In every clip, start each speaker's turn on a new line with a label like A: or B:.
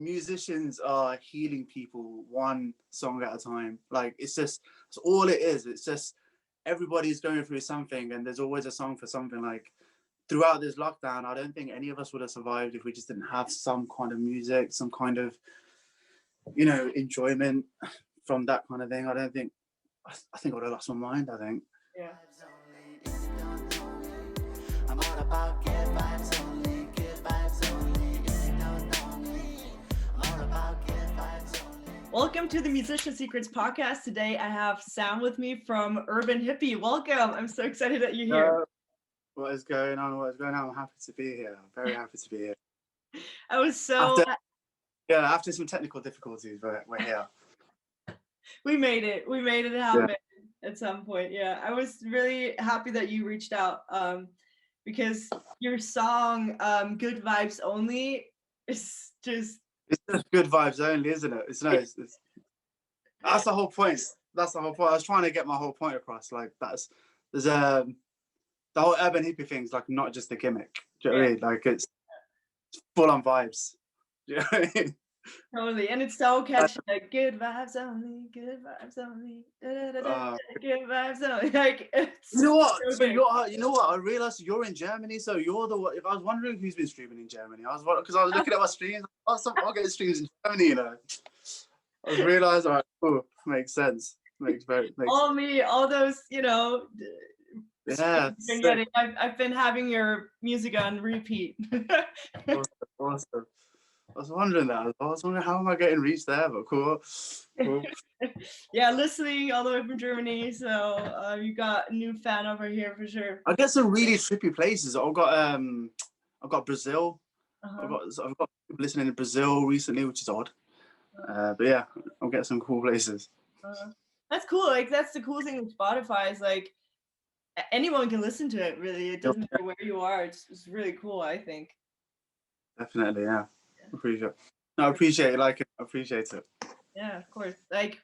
A: musicians are healing people one song at a time. Like it's all it is. It's just everybody's going through something, and there's always a song for something. Like throughout this lockdown, I don't think any of us would have survived if we just didn't have some kind of music, some kind of enjoyment from that kind of thing. I don't think. I think I would have lost my mind. I think.
B: Yeah.
C: I'm all about good vibes only, good vibes only. If you don't know me, I'm all about good vibes only.
B: Welcome to the Musician Secrets podcast. Today I have Sam with me from Urban Hippie. Welcome. I'm so excited that you're here.
A: What is going on? What is going on? I'm happy to be here. I'm very happy to be here.
B: I was so...
A: After some technical difficulties, but we're here.
B: We made it. We made it happen at some point. Yeah, I was really happy that you reached out because your song, Good Vibes Only, is just...
A: It's just good vibes only, isn't it? It's nice. That's the whole point. That's the whole point. I was trying to get my whole point across. Like there's the whole urban hippie thing's like not just a gimmick. Do you know what I mean? Like it's full on vibes. Do you know what I mean?
B: Totally, and it's so catchy. Like good vibes only, good vibes only, good vibes only. Like it's
A: you know what?
B: So
A: you know what? I realized you're in Germany, so you're the one. If I was wondering who's been streaming in Germany, because I was looking at my streams. I'll get streams in Germany. You know, I realized, all right, cool, makes sense. Makes
B: all me, all those,
A: Yeah,
B: I've been having your music on repeat.
A: awesome. I was wondering that. I was wondering how am I getting reached there, but cool.
B: Yeah, listening all the way from Germany. So you got a new fan over here for sure.
A: I get some really trippy places. I've got Brazil. I've got people listening in Brazil recently, which is odd. But yeah, I'll get some cool places.
B: That's cool. Like that's the cool thing with Spotify is like anyone can listen to it. Really, it doesn't matter where you are. It's really cool. I think.
A: Definitely, yeah. I appreciate it. Like it. I appreciate it.
B: Yeah, of course. Like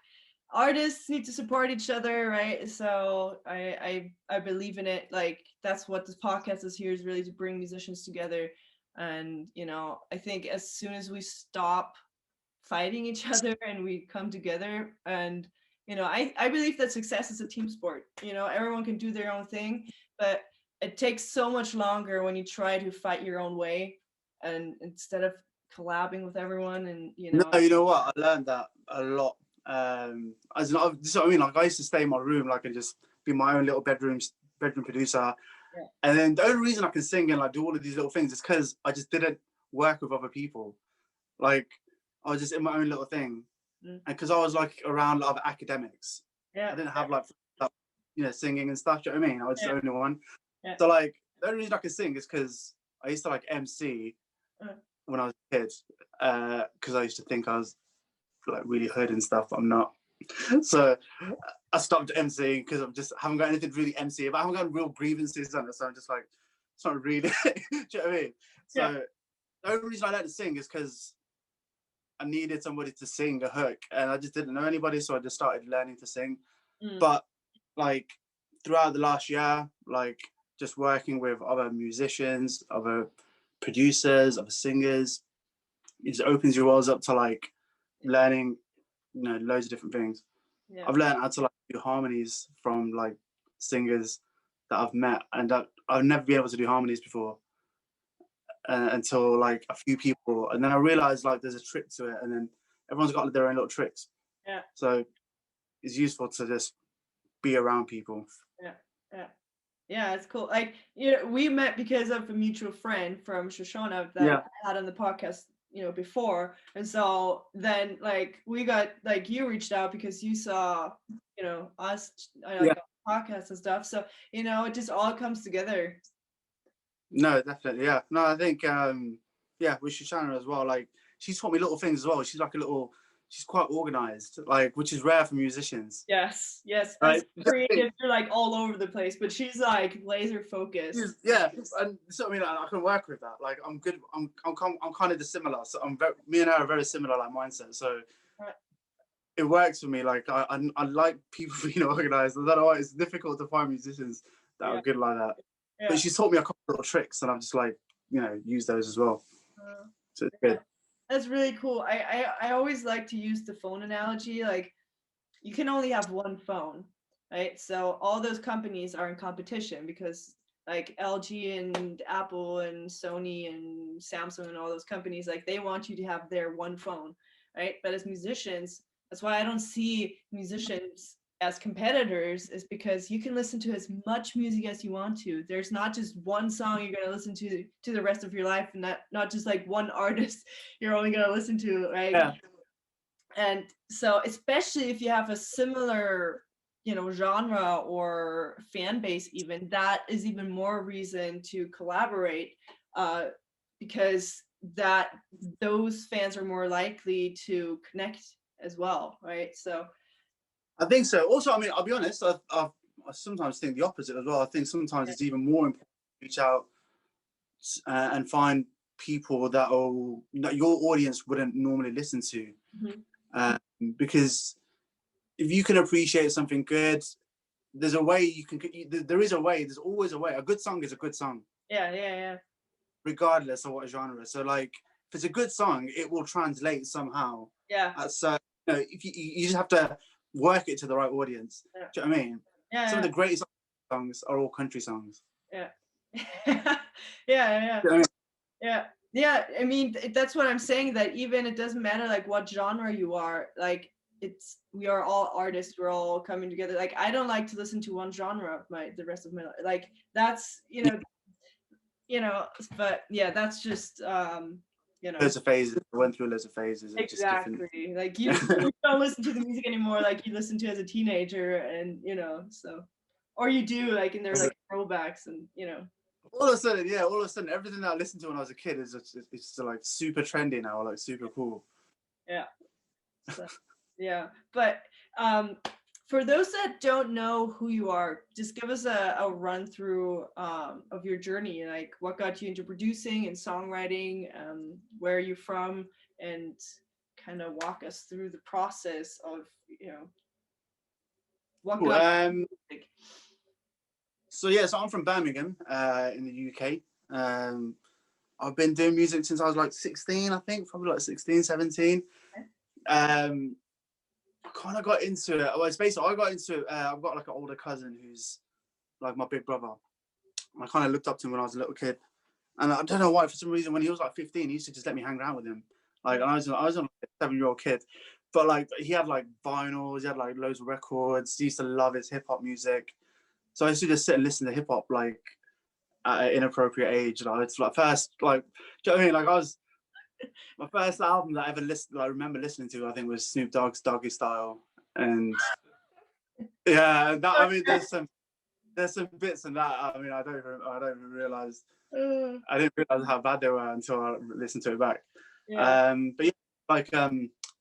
B: artists need to support each other, right? So I believe in it. Like that's what this podcast is here, is really to bring musicians together. And I think as soon as we stop fighting each other and we come together, and I believe that success is a team sport. Everyone can do their own thing, but it takes so much longer when you try to fight your own way, and instead of collabing with everyone. And
A: No, you know what? I learned that a lot. This is what I mean. Like I used to stay in my room, like, and just be my own little bedroom producer.
B: Yeah.
A: And then the only reason I can sing and like do all of these little things is because I just didn't work with other people. Like I was just in my own little thing, and because I was like around other academics, I didn't have like singing and stuff. Do you know what I mean? I was the only one. Yeah. So like the only reason I can sing is because I used to like MC when I was a kid, because I used to think I was like really hood and stuff, but I'm not. So I stopped MCing because I just haven't got anything to really MC. If I haven't got real grievances on it, so I'm just like, it's not really. Do you know what I mean? So the only reason I learned to sing is because I needed somebody to sing a hook, and I just didn't know anybody, so I just started learning to sing. But like throughout the last year, like just working with other musicians, other producers, other singers, it just opens your worlds up to like learning, loads of different things. I've learned how to like do harmonies from like singers that I've met, and that I've never been able to do harmonies before until like a few people, and then I realized like there's a trick to it, and then everyone's got their own little tricks. Yeah. So it's useful to just be around people.
B: Yeah, it's cool. Like, we met because of a mutual friend from Shoshona that I had on the podcast, before. And so then like we got, like, you reached out because you saw, us on podcasts and stuff. So, it just all comes together.
A: No, definitely. Yeah. No, I think, with Shoshana as well, like she's taught me little things as well. She's quite organized, like, which is rare for musicians.
B: Yes. Right? Creative, you're like all over the place, but she's like laser focused.
A: And so I mean, I can work with that. Like, I'm good. I'm kind of dissimilar. So me and her are very similar, like mindset. So it works for me. Like, I like people being organized. I don't know why it's difficult to find musicians that are good like that. Yeah. But she's taught me a couple of little tricks, and I've just like use those as well. So it's good.
B: That's really cool. I always like to use the phone analogy. Like, you can only have one phone, right? So all those companies are in competition because like LG and Apple and Sony and Samsung and all those companies, like they want you to have their one phone, right? But as musicians, that's why I don't see musicians as competitors, is because you can listen to as much music as you want to. There's not just one song you're going to listen to the rest of your life, and not just like one artist you're only going to listen to, right?
A: Yeah.
B: And so especially if you have a similar, you know, genre or fan base, even, that is even more reason to collaborate, because that those fans are more likely to connect as well, right? So
A: I think so. Also, I mean, I'll be honest, I sometimes think the opposite as well. I think sometimes it's even more important to reach out and find people that your audience wouldn't normally listen to. Because if you can appreciate something good, there's a way you can, there is a way, there's always a way. A good song is a good song.
B: Yeah.
A: Regardless of what genre. So like, if it's a good song, it will translate somehow.
B: Yeah.
A: So, you know, if you just have to work it to the right audience.
B: Yeah.
A: Do you know what I mean?
B: Yeah.
A: Some of the greatest songs are all country songs.
B: Yeah. Yeah.
A: Do you know what I mean?
B: Yeah. I mean, that's what I'm saying, that even it doesn't matter like what genre you are, like we are all artists, we're all coming together. Like, I don't like to listen to one genre the rest of my life. Like, that's, you know, but yeah, that's just you know,
A: Loads of phases. I went through loads of phases.
B: Exactly. Just like you don't listen to the music anymore like you listened to as a teenager, and you know, so, or you do, like, and they're like throwbacks, and you know,
A: all of a sudden everything that I listened to when I was a kid is it's like super trendy now, like super cool.
B: Yeah. So, yeah, but for those that don't know who you are, just give us a run through of your journey, like what got you into producing and songwriting, where are you from, and kind of walk us through the process of, you know, what got you music.
A: So I'm from Birmingham, in the UK. I've been doing music since I was like 16, I think, probably like 16, 17. Okay. I kind of got into it. Well, it's basically, I got into it. I've got like an older cousin who's like my big brother. I kind of looked up to him when I was a little kid, and I don't know why. For some reason, when he was like 15, he used to just let me hang around with him. Like, and I was like a 7-year-old kid, but like he had like vinyls, he had like loads of records. He used to love his hip hop music, so I used to just sit and listen to hip hop like at an inappropriate age. Like, it's like first, like, do you know what I mean? Like, I was. My first album that I ever listened, I remember listening to, I think, was Snoop Dogg's Doggy Style, and yeah, that, I mean, there's some bits in that. I mean, I don't even realize. I didn't realize how bad they were until I listened to it back. Yeah. But yeah, like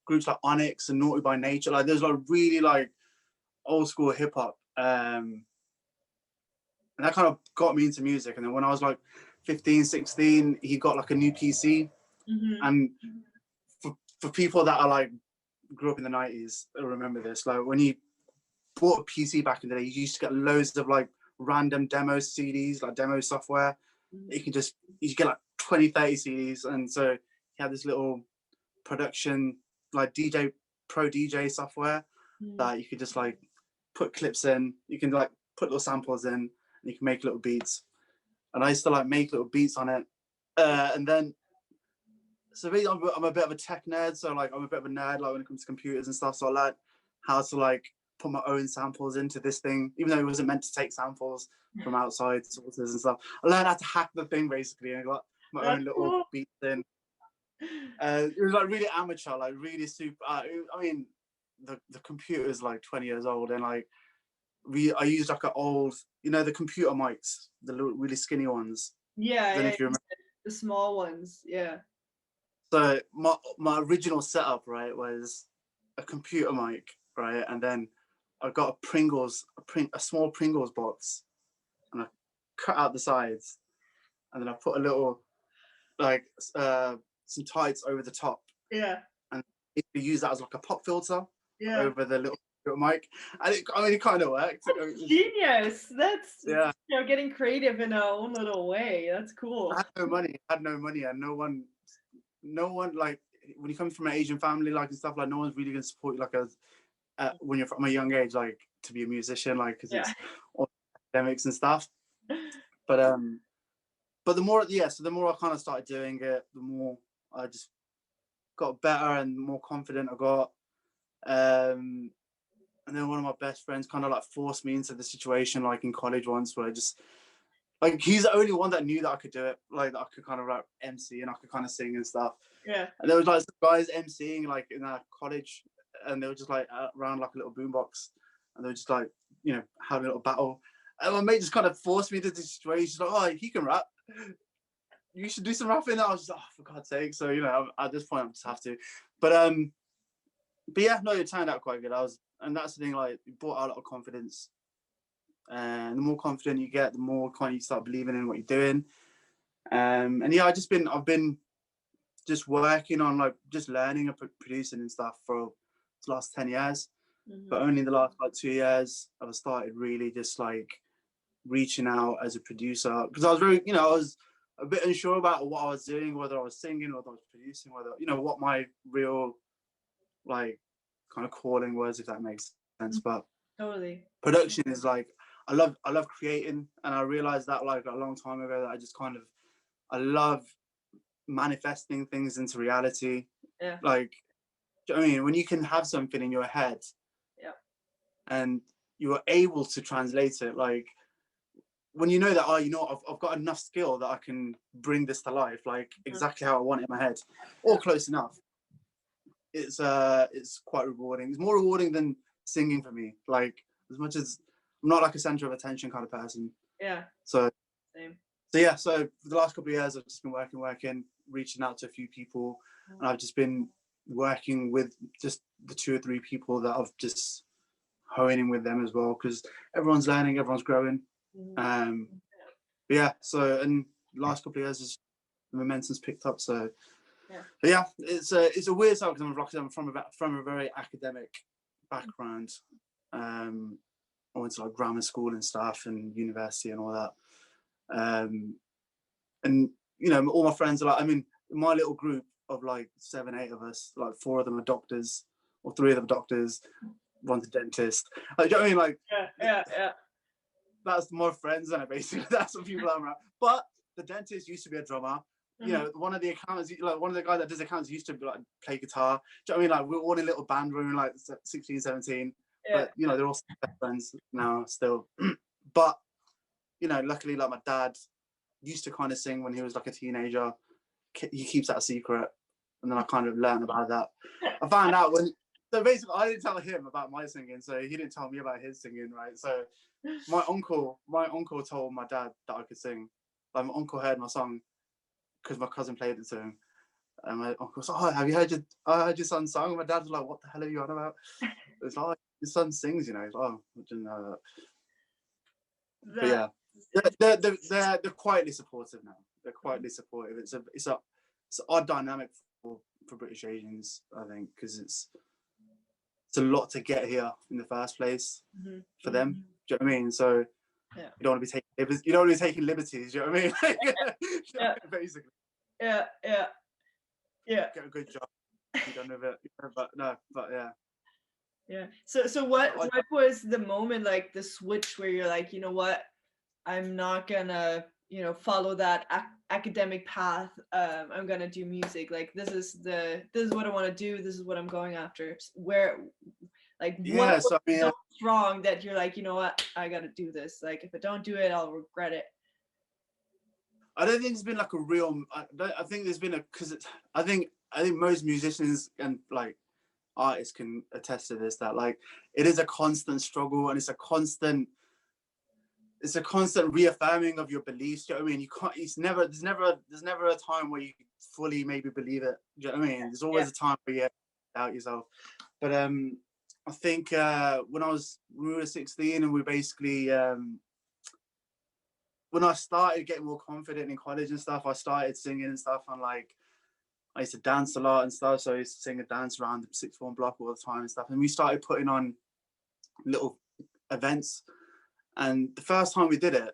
A: groups like Onyx and Naughty by Nature, like there's like really like old school hip hop, and that kind of got me into music. And then when I was like 15, 16, he got like a new PC. And for people that are like grew up in the 90s, they'll remember this. Like when you bought a PC back in the day, you used to get loads of like random demo CDs, like demo software. You get like 20, 30 CDs. And so he had this little production, like pro DJ software that you could just like put clips in. You can like put little samples in, and you can make little beats. And I used to like make little beats on it. And then, so basically, I'm a bit of a tech nerd, so like I'm a bit of a nerd like when it comes to computers and stuff. So I learned how to like put my own samples into this thing, even though it wasn't meant to take samples from outside sources and stuff. I learned how to hack the thing basically, and I got my own little beats in. It was like really amateur, like really super. I mean, the computer is like 20 years old, and like I used like an old, you know, the computer mics, the little really skinny ones.
B: Yeah, if you remember. The small ones, yeah.
A: So my original setup, right, was a computer mic, right, and then I got a small Pringles box, and I cut out the sides, and then I put a little like some tights over the top. Yeah. And you use that as like a pop filter. Yeah. Over the little mic, and it kind of worked.
B: Genius! That's, you know, getting creative in our own little way. That's cool.
A: I had no money, and no one like, when you come from an Asian family, like and stuff, like no one's really gonna support you like when you're from a young age, like to be a musician, like because it's all academics and stuff. But the more so the more I kind of started doing it, the more I just got better and the more confident I got. And then one of my best friends kind of like forced me into the situation, like in college once, where I just like he's the only one that knew that I could do it, like that I could kind of like MC and I could kind of sing and stuff.
B: Yeah.
A: And there was like some guys MCing like in our college, and they were just like around like a little boombox, and they were just like, you know, having a little battle. And my mate just kind of forced me into this situation. He's like, oh, he can rap. You should do some rapping. I was just like, oh, for God's sake. So, you know, at this point, I just have to. But yeah, no, it turned out quite good. And that's the thing, like, it brought out a lot of confidence. And the more confident you get, the more kind of you start believing in what you're doing. And yeah, I've been just working on like just learning and producing and stuff for the last 10 years. But only in the last like 2 years, I've started really just like reaching out as a producer, because I was very, you know, I was a bit unsure about what I was doing, whether I was singing, whether I was producing, whether, you know, what my real like kind of calling was, if that makes sense. But
B: totally,
A: production is like, I love creating, and I realized that like a long time ago that I just kind of, I love manifesting things into reality.
B: Yeah.
A: Like, do you know what I mean? When you can have something in your head, and you are able to translate it, like when you know that, oh, you know, I've got enough skill that I can bring this to life, like exactly how I want it in my head, or close enough. It's quite rewarding. It's more rewarding than singing for me. Like, as much as I'm not like a center of attention kind of person.
B: Yeah.
A: So
B: same.
A: So yeah, so for the last couple of years, I've just been working, reaching out to a few people, and I've just been working with just the 2 or 3 people that I've just honing with them as well, because everyone's learning, everyone's growing. Yeah, so in the last couple of years, the momentum's picked up. So but yeah, it's a weird side, because I'm from a very academic background. I went to like grammar school and stuff, and university and all that. And you know, all my friends are like, I mean, my little group of like 7, 8 of us, like 4 of them are doctors, or 3 of them are doctors, one's a dentist. Like, do you know what I mean? Like,
B: yeah.
A: That's my friends, and basically that's what people are around. But the dentist used to be a drummer. You know, one of the accountants, like one of the guys that does accounts used to be, like play guitar. Do you know what I mean? Like, we're all in a little band when we were like 16, 17. But you know, they're all friends now still. But you know, luckily, like my dad used to kind of sing when he was like a teenager. He keeps that a secret, and then I kind of learned about that. I found out so basically I didn't tell him about my singing, so he didn't tell me about his singing, right? So my uncle told my dad that I could sing. Like, my uncle heard my song because my cousin played it to him, and my uncle was like, "Oh, have you heard your son's song?" And my dad was like, "What the hell are you on about?" It's like, your son sings, you know. He's like, "Oh, I didn't know that." But yeah, they're quietly supportive now. They're quietly supportive. It's an odd dynamic for British Asians, I think, because it's a lot to get here in the first place for them. Do you know what I mean? So you don't want to be taking liberties. Do you know what I mean? Basically.
B: Yeah.
A: Get a good job. You done with it. But yeah.
B: Yeah. So what was the moment, like the switch, where you're like, you know what, I'm not gonna, you know, follow that academic path. I'm gonna do music. Like, this is what I want to do. This is what I'm going after. Where, like, what was so strong that you're like, you know what, I gotta do this. Like, if I don't do it, I'll regret it.
A: I don't think there's been like a real. I think there's been because I think most musicians and like artists can attest to this, that like it is a constant struggle, and it's a constant reaffirming of your beliefs. Do you know what I mean? You can't. There's never a time where you fully maybe believe it. Do you know what I mean? There's always a time where you doubt yourself. But I think when we were 16, and we basically when I started getting more confident in college and stuff, I started singing and stuff, and like I used to dance a lot and stuff. So I used to sing and dance around the sixth form block all the time and stuff. And we started putting on little events. And the first time we did it,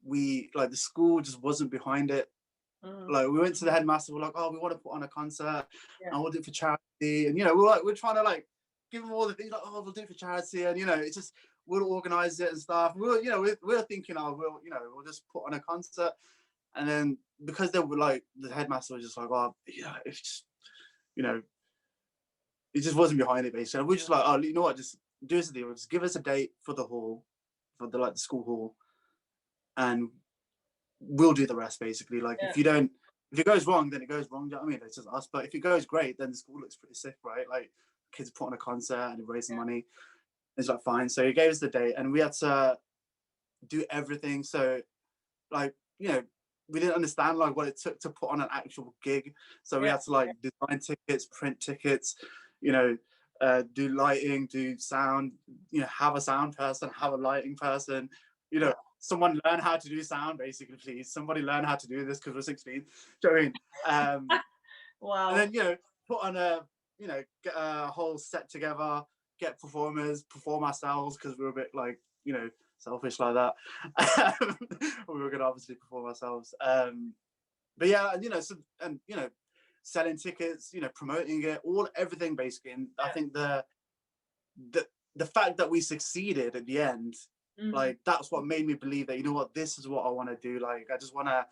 A: the school just wasn't behind it. Like we went to the headmaster, we're like, oh, we want to put on a concert and we'll do it for charity. And, we're trying to like give them all the things like, oh, we'll do it for charity. And, it's just, we'll organize it and stuff. We're thinking, oh, we'll just put on a concert. And then because they were like, the headmaster was just like, oh, yeah, it's just, it just wasn't behind it basically. And we're just like, oh, you know what, just do us a deal. Just give us a date for the hall, for the school hall. And we'll do the rest basically. Like if it goes wrong, then it goes wrong. Do you know what I mean? It's just us. But if it goes great, then the school looks pretty sick, right? Like kids put on a concert and raising money. It's like fine. So he gave us the date and we had to do everything. So like, we didn't understand like what it took to put on an actual gig. So we had to like design tickets, print tickets, do lighting, do sound, have a sound person, have a lighting person, someone learn how to do sound basically, please. Somebody learn how to do this because we're 16. Do you know what I mean?
B: Wow.
A: And then, put on get a whole set together, get performers, perform ourselves because we were a bit like, selfish like that. We were gonna obviously perform ourselves. But yeah, selling tickets, promoting it, everything basically. And I think the fact that we succeeded at the end, like that's what made me believe that this is what I want to do. Like I just want to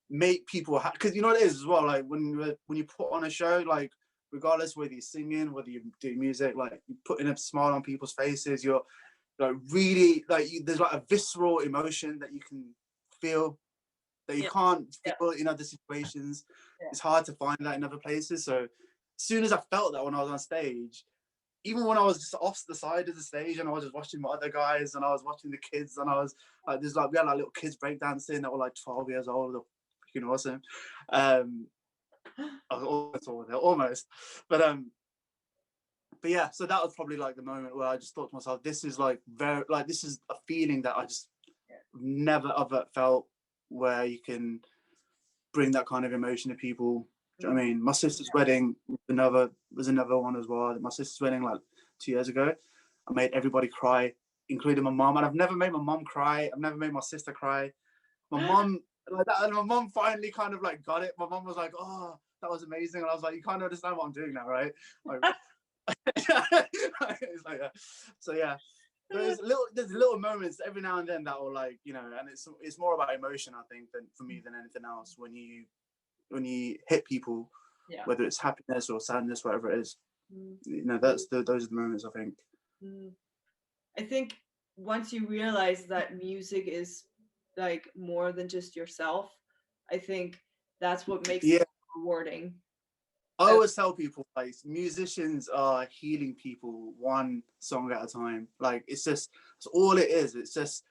A: make people happy, because what it is as well. Like when you put on a show, like regardless whether you're singing, whether you do music, like you're putting a smile on people's faces. You're like really like there's like a visceral emotion that you can feel that you can't feel in other situations. It's hard to find that in other places. So as soon as I felt that when I was on stage, even when I was just off the side of the stage and I was just watching my other guys and I was watching the kids and I was like, we had like little kids breakdancing that were like 12 years old. They're freaking awesome. Almost. But yeah, so that was probably like the moment where I just thought to myself, this is like this is a feeling that I just never ever felt, where you can bring that kind of emotion to people. Do you know what I mean? My sister's wedding was another one as well. My sister's wedding like 2 years ago, I made everybody cry, including my mom. And I've never made my mom cry. I've never made my sister cry. My mom like that, and my mom finally kind of like got it. My mom was like, "Oh, that was amazing," and I was like, "You kind of understand what I'm doing now, right?" Like, it's like so yeah. There's little moments every now and then that will like and it's more about emotion, I think, than for me than anything else. When you hit people, whether it's happiness or sadness, whatever it is, those are the moments, I think.
B: I think once you realize that music is like more than just yourself, I think that's what makes it rewarding.
A: I always tell people like musicians are healing people one song at a time. Like it's all it is. It's just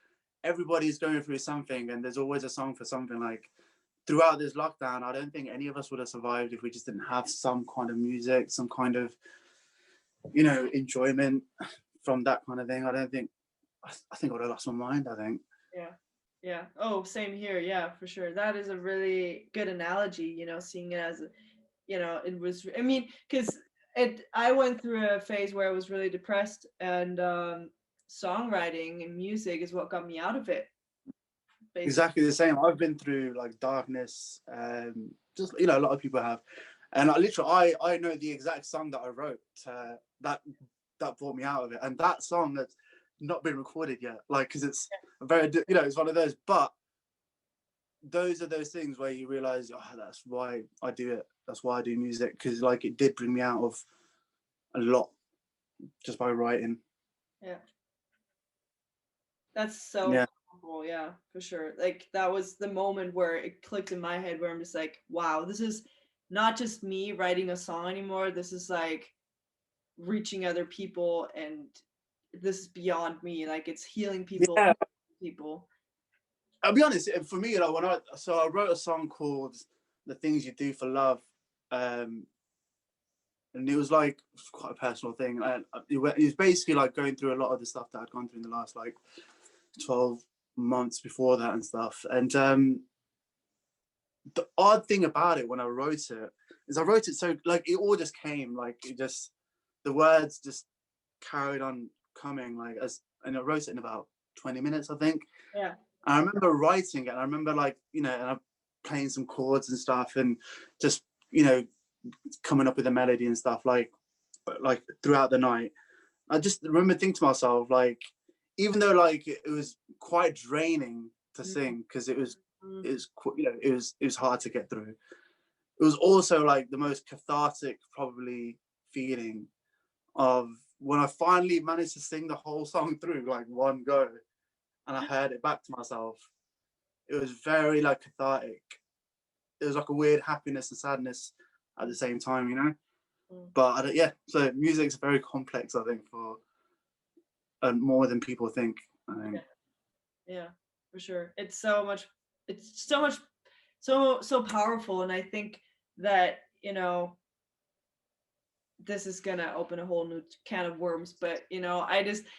A: everybody's going through something and there's always a song for something. Like throughout this lockdown, I don't think any of us would have survived if we just didn't have some kind of music, some kind of enjoyment from that kind of thing. I think I would have lost my mind, I think.
B: Yeah. Oh, same here. Yeah, for sure. That is a really good analogy, seeing it as it was, I mean, because I went through a phase where I was really depressed, and songwriting and music is what got me out of it.
A: Basically. Exactly the same. I've been through like darkness, just a lot of people have, and I know the exact song that I wrote that brought me out of it, and that song that's not been recorded yet, like because it's very it's one of those, but those are those things where you realize, that's why I do it. That's why I do music, because like it did bring me out of a lot just by writing.
B: Yeah. That's so cool. Yeah, for sure. Like that was the moment where it clicked in my head, where I'm just like, wow, this is not just me writing a song anymore. This is like reaching other people, and this is beyond me. Like it's healing people.
A: Yeah.
B: People.
A: I'll be honest, for me, like I wrote a song called "The Things You Do for Love," and it was like quite a personal thing. And it was basically like going through a lot of the stuff that I'd gone through in the last like 12 months before that and stuff. And the odd thing about it when I wrote it is I wrote it so like it all just came, like the words just carried on coming, like and I wrote it in about 20 minutes, I think.
B: Yeah.
A: I remember writing it. I remember like, and playing some chords and stuff, and just, you know, coming up with a melody and stuff, like throughout the night. I just remember thinking to myself, like, even though like it was quite draining to sing, because it was you know, it was hard to get through, it was also like the most cathartic probably feeling of when I finally managed to sing the whole song through like one go, and I heard it back to myself. It was very like cathartic. It was like a weird happiness and sadness at the same time, you know. But I don't, yeah, so music's very complex, I think, for more than people think, I think.
B: Yeah, for sure. It's so much, so powerful. And I think that, you know, this is gonna open a whole new can of worms, but you know,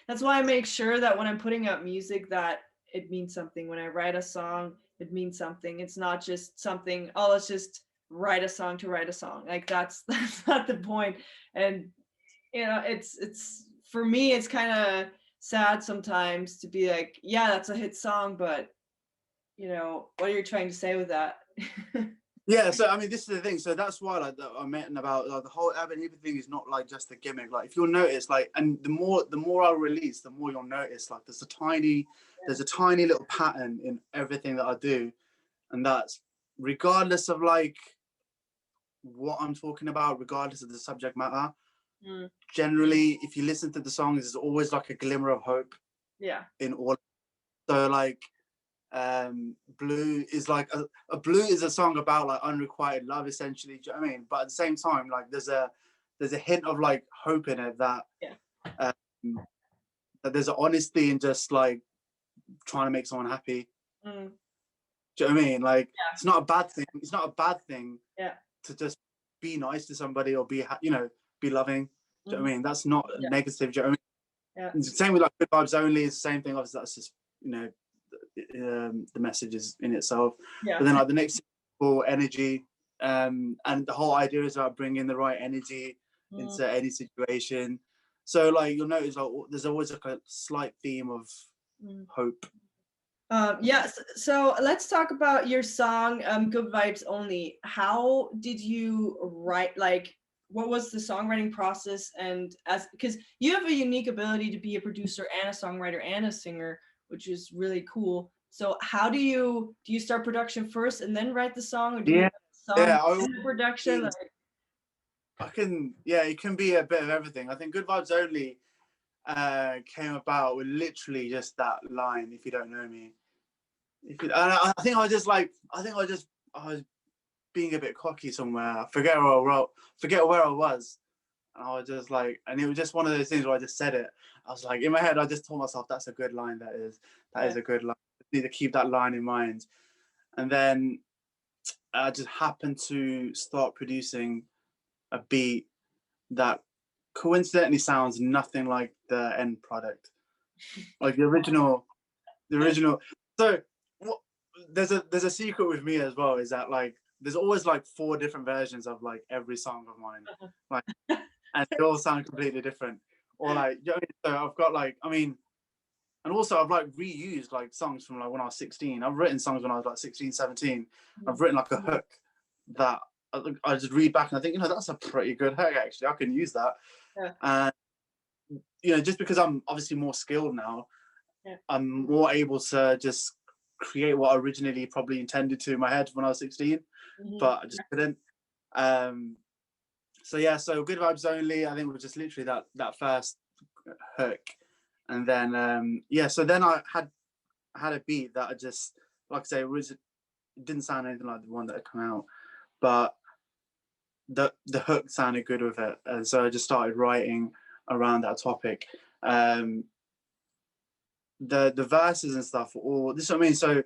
B: that's why I make sure that when I'm putting out music that it means something. When I write a song, it means something. It's not just something, oh, let's just write a song to write a song. Like that's not the point. And you know, it's for me, it's kind of sad sometimes to be like, yeah, that's a hit song, but you know, what are you trying to say with that?
A: Yeah, so I mean, this is the thing. So that's why, like, I meant about like, the whole Urban Hippie thing is not like just a gimmick. Like, if you'll notice, like, and the more I release, the more you'll notice, like, there's a tiny little pattern in everything that I do, and that's regardless of like what I'm talking about, regardless of the subject matter. Generally, if you listen to the songs, there's always like a glimmer of hope.
B: Yeah.
A: In all, so like. Blue is like a Blue is a song about like unrequited love, essentially. Do you know what I mean? But at the same time, like there's a hint of like hope in it, that that there's an honesty in just like trying to make someone happy. Do you know what I mean? Like it's not a bad thing. It's not a bad thing to just be nice to somebody or be, you know, be loving. Do you know what I mean? That's not negative. Do you know what I mean? It's the same with like Good Vibes Only. It's the same thing. Obviously, that's just, you know, the message is in itself. But then like the next energy, and the whole idea is about bringing the right energy into any situation. So like you'll notice like there's always like a slight theme of hope.
B: Yes, so let's talk about your song Good Vibes Only. How did you write, like what was the songwriting process? And because you have a unique ability to be a producer and a songwriter and a singer, which is really cool. So how do you start production first and then write the song, or do you have a song in production? Like...
A: it can be a bit of everything. I think Good Vibes Only came about with literally just that line, if you don't know me. I think I was being a bit cocky somewhere. I forget where I was. And I was just like, and it was just one of those things where I just said it. I was like, in my head, I just told myself, that's a good line. That is a good line. I need to keep that line in mind. And then I just happened to start producing a beat that coincidentally sounds nothing like the end product. Like the original. So there's a secret with me as well, is that like, there's always like 4 different versions of like every song of mine. Like, and they all sound completely different. Or like, you know, so I've got like, I mean, and also I've like reused like songs from like when I was 16. I've written songs when I was like 16, 17. I've written like a hook that I just read back and I think, you know, that's a pretty good hook actually. I can use that. And you know, just because I'm obviously more skilled now, I'm more able to just create what I originally probably intended to in my head when I was 16, but I just couldn't. So yeah, so Good Vibes Only, I think, was just literally that first hook. And then so then I had a beat that I just, like I say, it didn't sound anything like the one that had come out, but the hook sounded good with it, and so I just started writing around that topic. The verses and stuff, or this is what I mean. So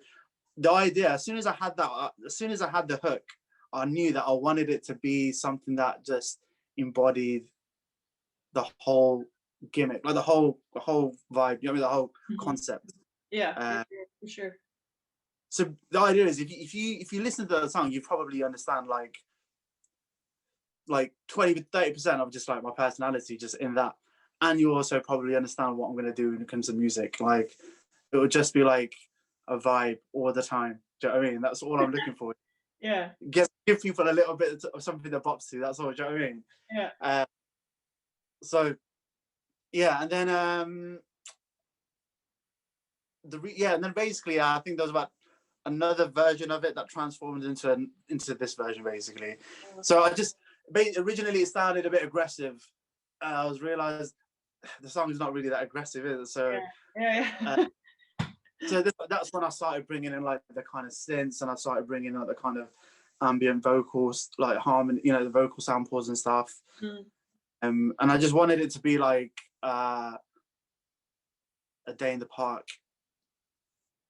A: the idea, as soon as I had the hook, I knew that I wanted it to be something that just embodied the whole gimmick, like the whole vibe, you know, the whole concept.
B: For sure.
A: So the idea is, if you listen to the song, you probably understand like 20-30% of just like my personality just in that, and you also probably understand what I'm going to do when it comes to music. Like it would just be like a vibe all the time. Do you know what I mean? That's all I'm looking for.
B: Yeah.
A: Give people a little bit of something to bops to. That's all. Do you know what I mean?
B: Yeah.
A: So yeah, and then and then basically I think there was about another version of it that transformed into this version basically. So I just originally it sounded a bit aggressive. I was realized the song is not really that aggressive, is it? So so that's when I started bringing in like the kind of synths, and I started bringing in like the kind of ambient vocals, like harmony, you know, the vocal samples and stuff. And I just wanted it to be like a day in the park,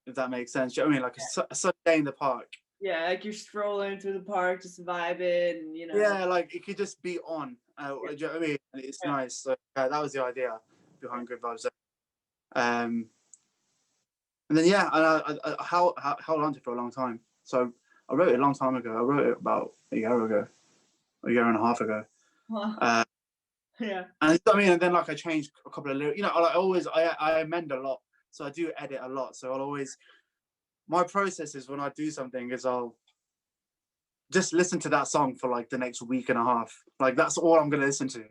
A: if that makes sense. Do you know what I mean? Like a sunny day in the park.
B: Yeah, like you're strolling through the park, just vibing, and, you know.
A: Yeah, like it could just be on. Do you know what I mean? And it's nice. So that was the idea behind Good Vibes. And then and I held on to it for a long time. So I wrote it a long time ago. I wrote it about a year and a half ago.
B: Wow.
A: And you know what I mean? And then like I changed a couple of lyrics. You know, I amend a lot. So I do edit a lot. So my process is when I do something is I'll just listen to that song for like the next week and a half. Like that's all I'm gonna listen to.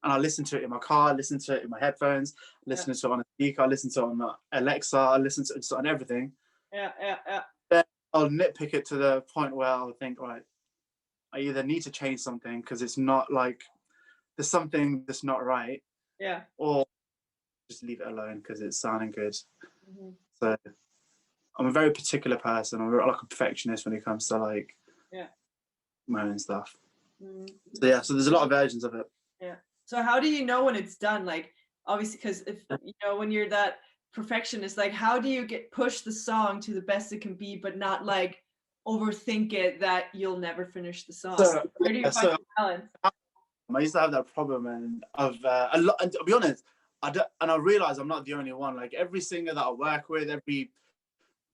A: And I listen to it in my car, I listen to it in my headphones, listen to it on a speaker, I listen to it on Alexa, I listen to it on everything. Then I'll nitpick it to the point where I'll think, right, I either need to change something because it's not like there's something that's not right. Or just leave it alone because it's sounding good. So I'm a very particular person. I'm like a perfectionist when it comes to like my own stuff. So there's a lot of versions of it.
B: So how do you know when it's done? Like obviously, because if you know when you're that perfectionist, like how do you push the song to the best it can be, but not like overthink it that you'll never finish the song?
A: So,
B: where do you find the balance?
A: I used to have that problem, and a lot. And to be honest, I realize I'm not the only one. Like every singer that I work with, every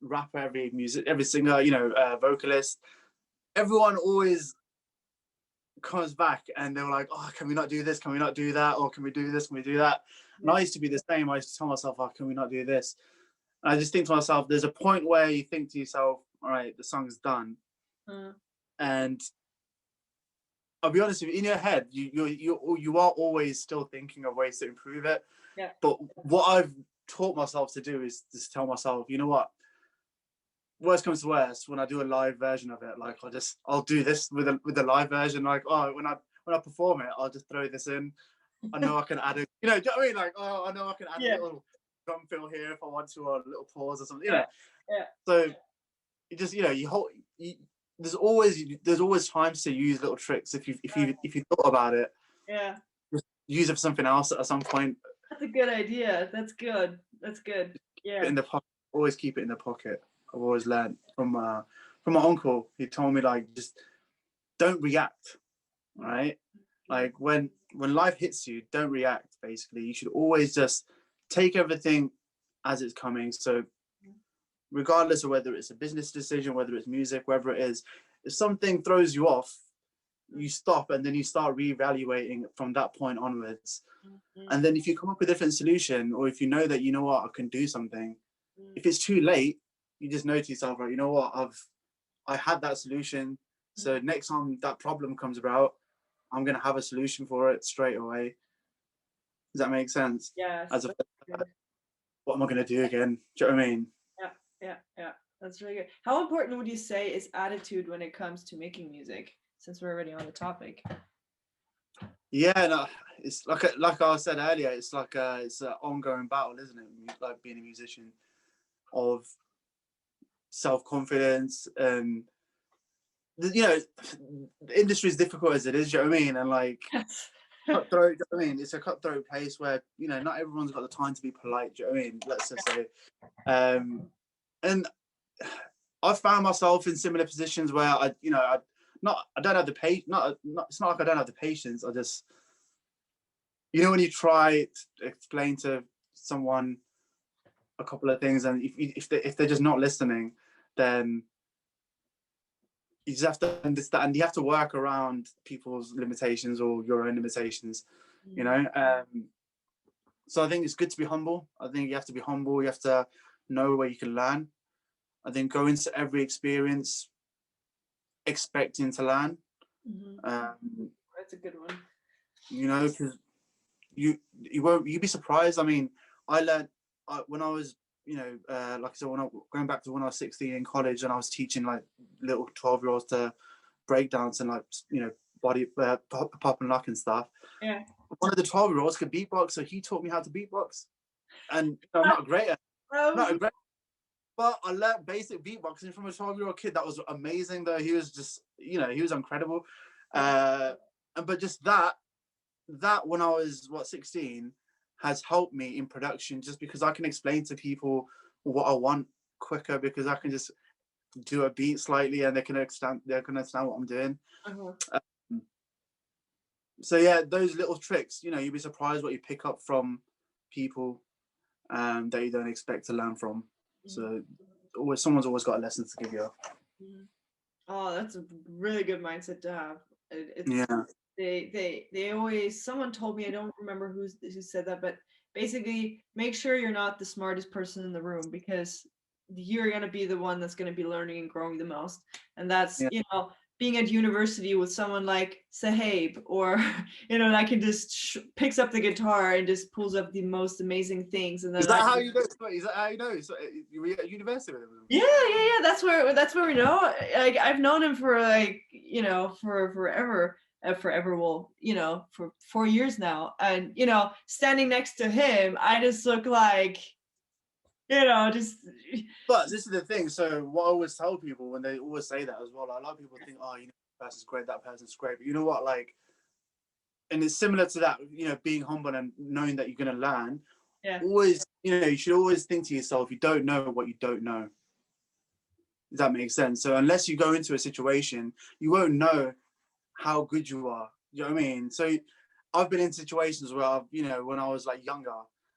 A: rapper, every singer, you know, vocalist, everyone always comes back and they were like, oh, can we not do this? Can we not do that? Or can we do this? Can we do that? And I used to be the same. I used to tell myself, oh, can we not do this? And I just think to myself, there's a point where you think to yourself, all right, the song's done. And I'll be honest with you, in your head, you are always still thinking of ways to improve it. But what I've taught myself to do is just tell myself, you know what? Worst comes to worst, when I do a live version of it, like I'll do this with the live version. Like, oh, when I perform it, I'll just throw this in. I know I can add it. You know, do you know what I mean? Like, oh, I know I can add a little drum fill here if I want to, or a little pause or something. You know. So you just, you know, there's always times to use little tricks if you thought about it. Just use it for something else at some point.
B: That's a good idea. That's good. Yeah.
A: In the pocket. Always keep it in the pocket. I've always learned from my uncle. He told me, like, just don't react, right? Like when life hits you, don't react. Basically, you should always just take everything as it's coming. So regardless of whether it's a business decision, whether it's music, whatever it is, if something throws you off, you stop and then you start reevaluating from that point onwards. And then if you come up with a different solution, or if you know that, you know what, I can do something, if it's too late, you just know to yourself, right, you know what, I had that solution. So next time that problem comes about, I'm going to have a solution for it straight away. Does that make sense?
B: Yeah.
A: What am I going to do again? Do you know what I mean?
B: Yeah. That's really good. How important would you say is attitude when it comes to making music, since we're already on the topic?
A: Yeah, no, it's like I said earlier, it's like it's an ongoing battle, isn't it? Like being a musician, of self-confidence, and you know, the industry is difficult as it is. Do you know what I mean? And like cutthroat. Do you know what I mean? It's a cutthroat place where, you know, not everyone's got the time to be polite. Do you know what I mean? Let's just say, and I've found myself in similar positions where I don't have the patience. It's not like I don't have the patience. I just, you know, when you try to explain to someone a couple of things, and if they're just not listening, then you just have to understand. You have to work around people's limitations or your own limitations. You know. So I think it's good to be humble. I think you have to be humble. You have to know where you can learn. I think go into every experience expecting to learn.
B: That's a good one.
A: You know, because you'd be surprised. I mean, I learned when I was, you know, like I said, going back to when I was 16 in college, and I was teaching like little 12-year-olds to break dance and like, you know, body pop and lock and stuff.
B: Yeah.
A: One of the 12-year-olds could beatbox, so he taught me how to beatbox. And you know, I'm not great at it. But I learned basic beatboxing from a 12-year-old kid. That was amazing, though. He was just, you know, he was incredible. But just that when I was 16 has helped me in production, just because I can explain to people what I want quicker, because I can just do a beat slightly and they can understand what I'm doing. So yeah, those little tricks, you know, you'd be surprised what you pick up from people that you don't expect to learn from. So someone's always got a lesson to give you.
B: Oh, that's a really good mindset to have.
A: Yeah.
B: They always, someone told me, I don't remember who said that, but basically make sure you're not the smartest person in the room, because you're going to be the one that's going to be learning and growing the most. And that's, you know, being at university with someone like Sahib, or, you know, that can just picks up the guitar and just pulls up the most amazing things. And then
A: Is that how you know? Is that how you know? So you were at university with him?
B: Yeah. That's where we know. Like, I've known him for like, you know, for forever. Well, you know, for 4 years now. And, you know, standing next to him, I just look like, you know, just.
A: But this is the thing. So what I always tell people when they always say that as well, like, a lot of people think, oh, you know, that person's great, that person's great. But you know what, like, and it's similar to that, you know, being humble and knowing that you're going to learn.
B: Yeah.
A: Always, you know, you should always think to yourself, you don't know what you don't know. Does that make sense? So unless you go into a situation, you won't know how good you are. You know what I mean? So I've been in situations where I've, you know, when I was like younger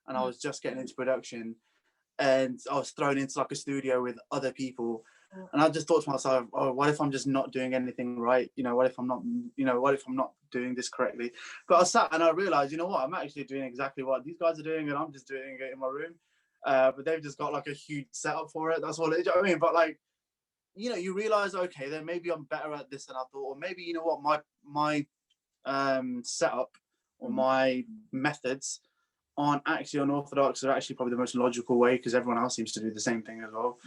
A: and I was just getting into production, and I was thrown into like a studio with other people, and I just thought to myself, oh, what if I'm just not doing anything right? You know, what if I'm not doing this correctly? But I sat and I realized, you know what, I'm actually doing exactly what these guys are doing, and I'm just doing it in my room. But they've just got like a huge setup for it. That's all it is. You know what I mean? But like, you know, you realize, okay, then maybe I'm better at this than I thought, or maybe, you know what, my setup or my methods aren't actually unorthodox. They're actually probably the most logical way, because everyone else seems to do the same thing as well.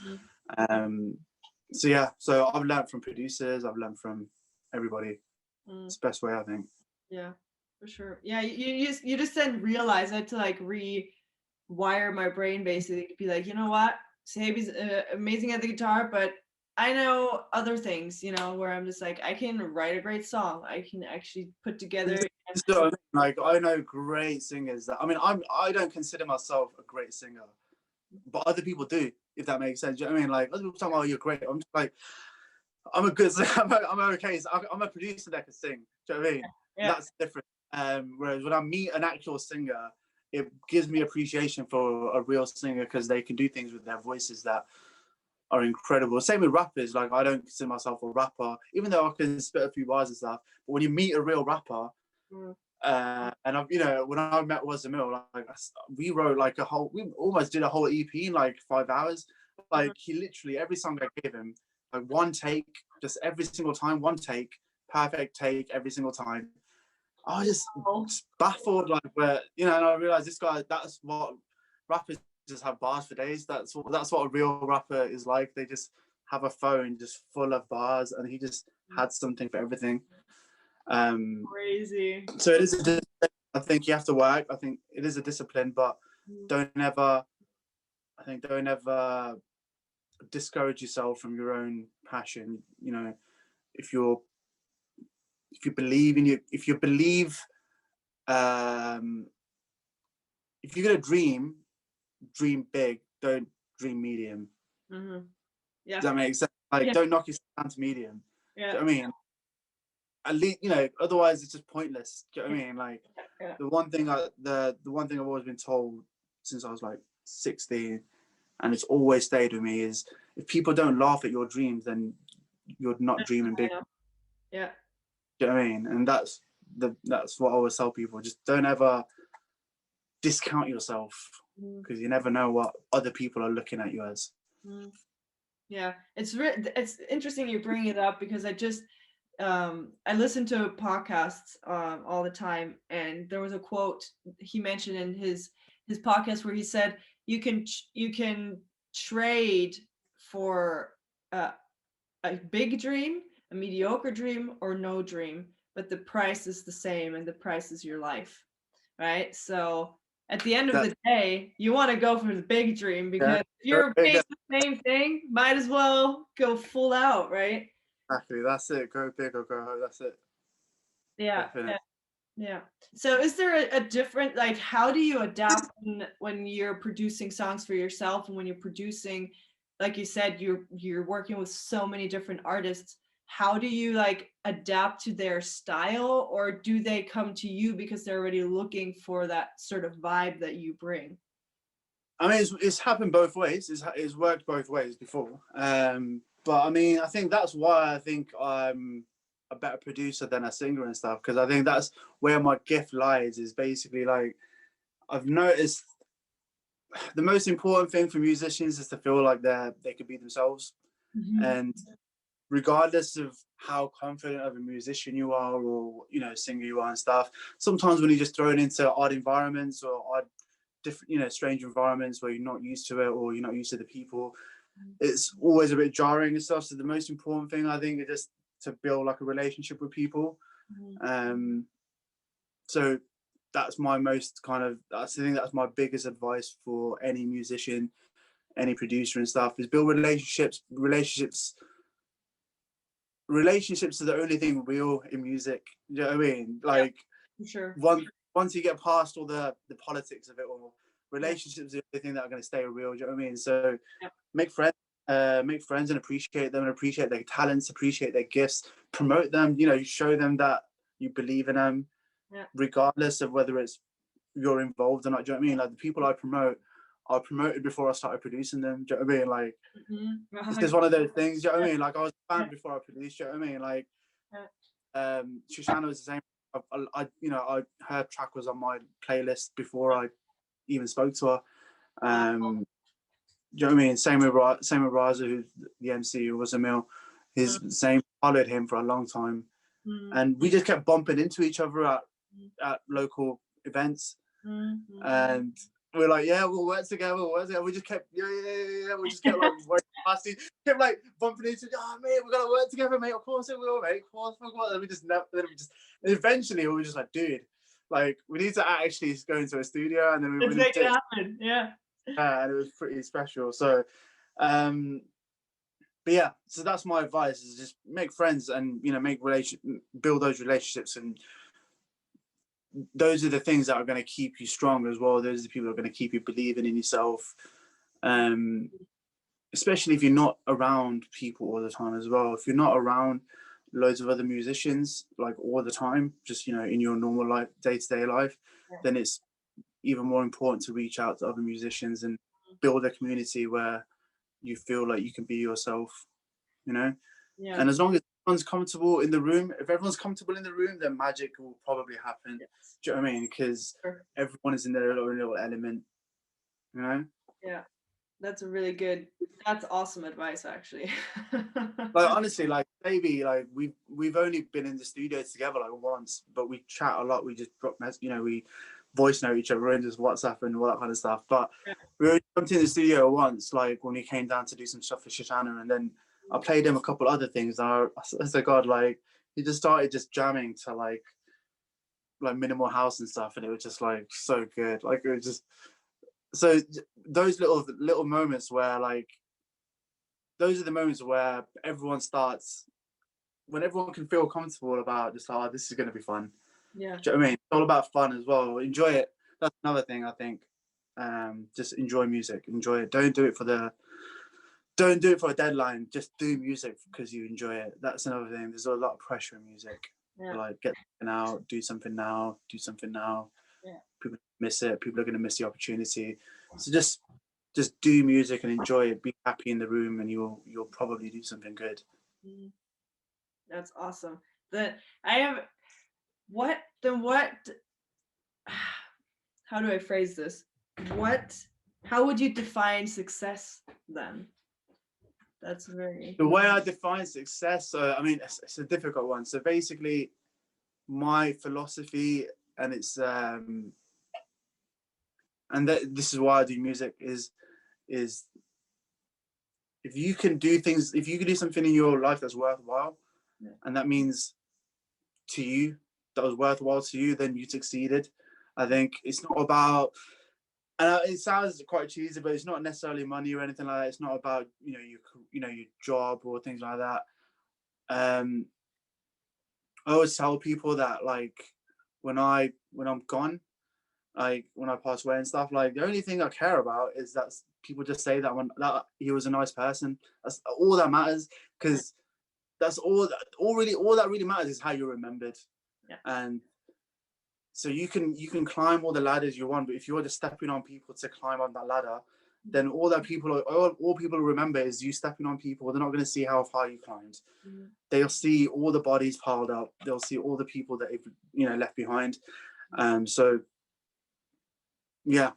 A: So yeah, so I've learned from producers, I've learned from everybody. It's the best way, I think.
B: Yeah, for sure. Yeah, you just then realize I had to like rewire my brain, basically, to be like, you know what, Sabi's amazing at the guitar, but I know other things, you know, where I'm just like, I can write a great song. I can actually put together.
A: Like, I know great singers that, I mean, I don't consider myself a great singer, but other people do, if that makes sense. You know what I mean? Like, other people talk, oh, you're great. I'm just like, I'm a good singer. I'm okay. So I'm a producer that can sing. Do you know what I mean? Yeah. That's different. Whereas when I meet an actual singer, it gives me appreciation for a real singer, because they can do things with their voices that are incredible. Same with rappers. Like, I don't consider myself a rapper, even though I can spit a few bars and stuff. But when you meet a real rapper, and I've, you know, when I met Was the Mill, like, we wrote like we almost did a whole EP in like 5 hours. Like, he literally, every song I gave him, like, one take, just every single time, one take, perfect take every single time. I was just baffled, like, where, you know, and I realized this guy, that's what rappers just have bars for days. That's what a real rapper is like. They just have a phone just full of bars, and he just had something for everything.
B: Crazy.
A: So it is a discipline. I think you have to work. I think it is a discipline, but don't ever discourage yourself from your own passion. You know, if you believe in if you're gonna dream big, don't dream medium.
B: Yeah.
A: Does that make sense? Like, don't knock yourself down to medium.
B: Yeah.
A: Do you know what I mean? At least, you know, otherwise it's just pointless. Do you know what I mean? Like, the one thing I've always been told since I was like 16, and it's always stayed with me, is if people don't laugh at your dreams, then you're not dreaming big.
B: Yeah.
A: Do you know what I mean? And that's what I always tell people. Just don't ever discount yourself, because you never know what other people are looking at you as.
B: Yeah, it's interesting you bring it up because I listen to podcasts all the time, and there was a quote he mentioned in his podcast where he said you can trade for a big dream, a mediocre dream, or no dream, but the price is the same, and the price is your life, right? So at the end of
A: That,
B: the day, you want to go for the big dream
A: yeah,
B: because if
A: go
B: you're
A: big.
B: paying the same thing, might as well go full out, right?
A: Exactly. That's it. Go big or go home. That's it.
B: Yeah,
A: Definitely.
B: yeah, yeah. So is there a different, like, how do you adapt when you're producing songs for yourself, and when you're producing, like you said, you're working with so many different artists? How do you like adapt to their style, or do they come to you because they're already looking for that sort of vibe that you bring?
A: I mean, it's happened both ways. It's worked both ways before. But I mean, I think that's why I think I'm a better producer than a singer and stuff, because I think that's where my gift lies. Is basically like I've noticed the most important thing for musicians is to feel like they could be themselves, and regardless of how confident of a musician you are, or singer you are and stuff, sometimes when you're just thrown into odd environments or odd different strange environments where you're not used to it, or you're not used to the people, it's always a bit jarring and stuff. So the most important thing I think is just to build like a relationship with people. So that's my most that's the thing, that's my biggest advice for any musician, any producer and stuff, is build relationships are the only thing real in music. You know what I mean? Like,
B: yeah, sure.
A: Once you get past all the politics of it all, relationships are the only thing that are going to stay real. Do you know what I mean? So make friends, and appreciate them, and appreciate their talents, appreciate their gifts, promote them. Show them that you believe in them, regardless of whether it's you're involved or not. Do you know what I mean? Like, the people I promoted before I started producing them. Do you know what I mean? Like, it's just one of those things. Do you know what I mean? Like, I was a fan before I produced. Do you know what I mean? Like, Shoshana was the same. Her track was on my playlist before I even spoke to her. Do you know what I mean? Same with Raza, who's the MC, who was Emil. His same, followed him for a long time, and we just kept bumping into each other at local events, and we're like, yeah, we'll work together. We just kept, yeah. We just kept like working past each, kept like bumping into, oh mate, we're gonna work together, mate. Of course it will, mate. Of course. And and eventually we were just like, dude, like, we need to actually go into a studio, and then
B: Let's make it happen. Yeah.
A: And it was pretty special. So, but yeah, so that's my advice: is just make friends, and build those relationships, and those are the things that are going to keep you strong as well. Those are the people that are going to keep you believing in yourself, especially if you're not around people all the time as well. If you're not around loads of other musicians like all the time, just in your normal life, day-to-day life, then it's even more important to reach out to other musicians and build a community where you feel like you can be yourself, and as long as everyone's comfortable in the room, if everyone's comfortable in the room, then magic will probably happen. Do you know what I mean? Because everyone is in their own little element,
B: Yeah, that's awesome advice, actually.
A: Like, honestly, like, maybe like we've only been in the studio together like once, but we chat a lot. We just drop we voice note each other and just WhatsApp and all that kind of stuff. But we only jumped in the studio once, like when we came down to do some stuff for Shoshana, and then I played him a couple other things. And I said, God, like, he just started just jamming to like minimal house and stuff, and it was just like so good. Like, it was just so, those little moments where, like, those are the moments where when everyone can feel comfortable about just, oh, this is going to be fun.
B: Yeah.
A: Do you know what I mean? It's all about fun as well. Enjoy it. That's another thing, I think. Just enjoy music. Enjoy it. Don't do it for a deadline. Just do music because you enjoy it. That's another thing. There's a lot of pressure in music. Like, get out, do something now. Yeah. People miss it. People are going to miss the opportunity. So just do music and enjoy it. Be happy in the room, and you'll probably do something good.
B: That's awesome. How do I phrase this? How would you define success then? That's very...
A: The way I define success, I mean, it's a difficult one. So basically, my philosophy, and it's this is why I do music, is if you can do things, if you can do something in your life that's worthwhile, and that means to you, that was worthwhile to you, then you succeeded. I think it's not about, and it sounds quite cheesy, but it's not necessarily money or anything like that. It's not about, your job or things like that. I always tell people that, like, when I'm gone, like when I pass away and stuff, like the only thing I care about is that people just say that that he was a nice person. That's all that matters, because that's all that really matters is how you're remembered.
B: Yeah.
A: And so you can climb all the ladders you want, but if you're just stepping on people to climb on that ladder, then all people remember is you stepping on people. They're not going to see how far you climbed.
B: Mm-hmm.
A: They'll see all the bodies piled up. They'll see all the people that they've left behind. So yeah,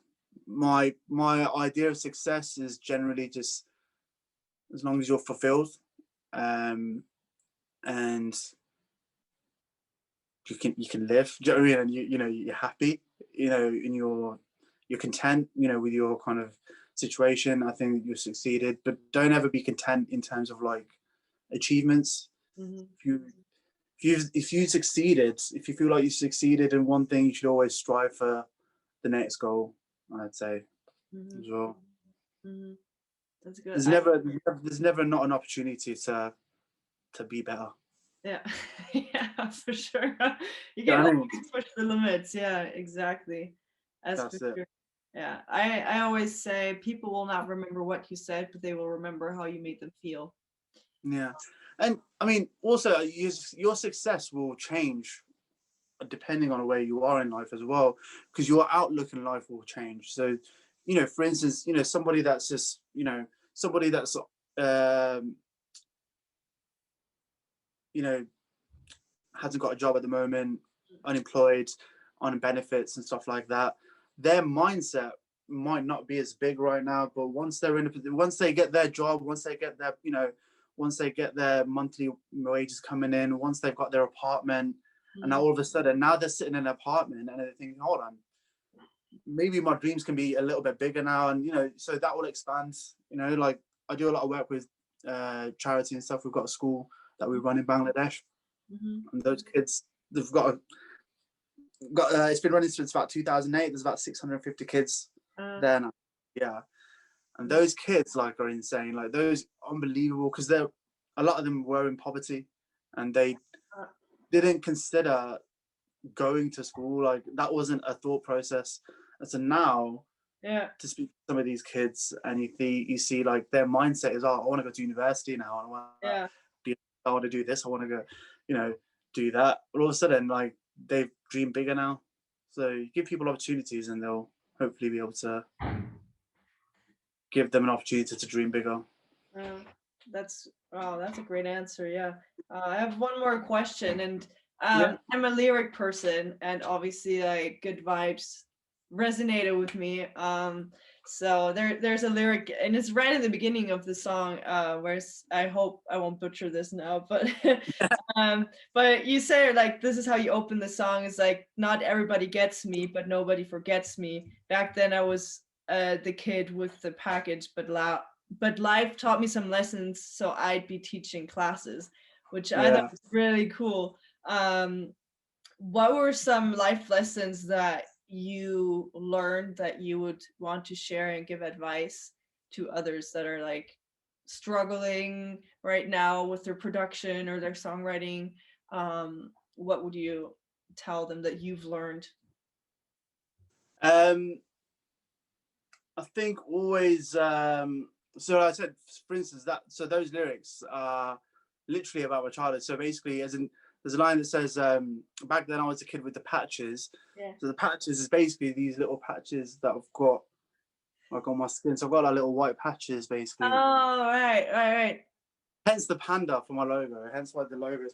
A: my idea of success is generally just as long as you're fulfilled, and you can live. Do you know what I mean? And you're happy. And you're content. With your kind of situation. I think you succeeded, but don't ever be content in terms of like achievements.
B: Mm-hmm.
A: If you succeeded, if you feel like you succeeded in one thing, you should always strive for the next goal, I'd say.
B: Mm-hmm.
A: As well.
B: Mm-hmm. That's good.
A: There's never not an opportunity to be better.
B: Yeah. Yeah, for sure. You can always push the limits. Yeah, exactly.
A: That's it.
B: Sure. Yeah, I always say people will not remember what you said, but they will remember how you made them feel.
A: Yeah, and I mean, also your success will change depending on where you are in life as well, because your outlook in life will change. So, for instance, somebody that's just, somebody that's, hasn't got a job at the moment, unemployed, on benefits and stuff like that, their mindset might not be as big right now, but once they get their job, once they get their monthly wages coming in, once they've got their apartment, and now all of a sudden, now they're sitting in an apartment and they're thinking, hold on, maybe my dreams can be a little bit bigger now. And, so that will expand, like I do a lot of work with charity and stuff. We've got a school that we run in Bangladesh.
B: Mm-hmm.
A: And those kids, they've got it's been running since about 2008. There's about 650 kids there now. Yeah. And those kids like are insane. Like those unbelievable, because a lot of them were in poverty and they didn't consider going to school. Like that wasn't a thought process. And so now to speak to some of these kids and you see like their mindset is, I want to go to university now. I want to do this. I want to go, do that. But all of a sudden, like they dream bigger now. So you give people opportunities and they'll hopefully be able to give them an opportunity to dream bigger.
B: That's a great answer. Yeah. I have one more question, and I'm a lyric person, and obviously like Good Vibes resonated with me. So there's a lyric, and it's right in the beginning of the song, where I hope I won't butcher this now, but but you say like, this is how you open the song. It's like, not everybody gets me, but nobody forgets me. Back then I was the kid with the package, but life taught me some lessons, so I'd be teaching classes, which I thought was really cool. What were some life lessons that you learned that you would want to share and give advice to others that are like struggling right now with their production or their songwriting? What would you tell them that you've learned?
A: I think always, so I said, for instance, those lyrics are literally about my childhood. So basically, there's a line that says, back then I was a kid with the patches. Yeah. So the patches is basically these little patches that I've got like on my skin. So I've got like little white patches basically.
B: Oh, right.
A: Hence the panda for my logo. Hence why the logo is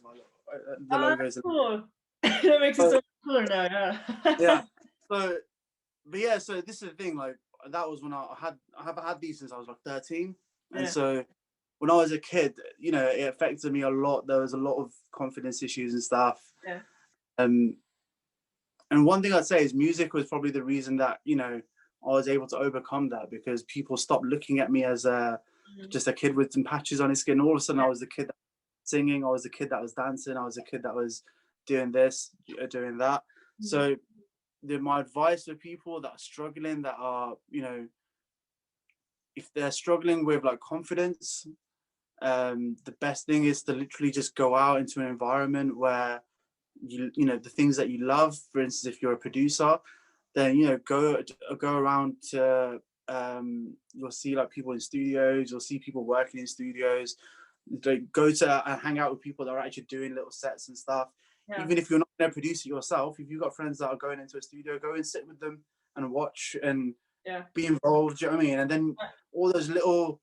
A: the logo is
B: cool. That makes it so much cooler now, yeah.
A: Yeah. So this is the thing, like that was when I have had these since I was like 13. And so when I was a kid, you know, it affected me a lot. There was a lot of confidence issues and stuff.
B: Yeah.
A: And one thing I'd say is music was probably the reason that, you know, I was able to overcome that, because people stopped looking at me as just a kid with some patches on his skin. All of a sudden, I was the kid that was singing, I was the kid that was dancing, I was the kid that was doing this, doing that. So my advice for people that are struggling, that are, you know, if they're struggling with like confidence, the best thing is to literally just go out into an environment where you know, the things that you love. For instance, if you're a producer, then, you know, go around to, you'll see like people in studios, you'll see people working in studios. Like, go to and hang out with people that are actually doing little sets and stuff. Even if you're not going to produce it yourself, if you've got friends that are going into a studio, go and sit with them and watch and be involved. Do you know what I mean? And then all those little,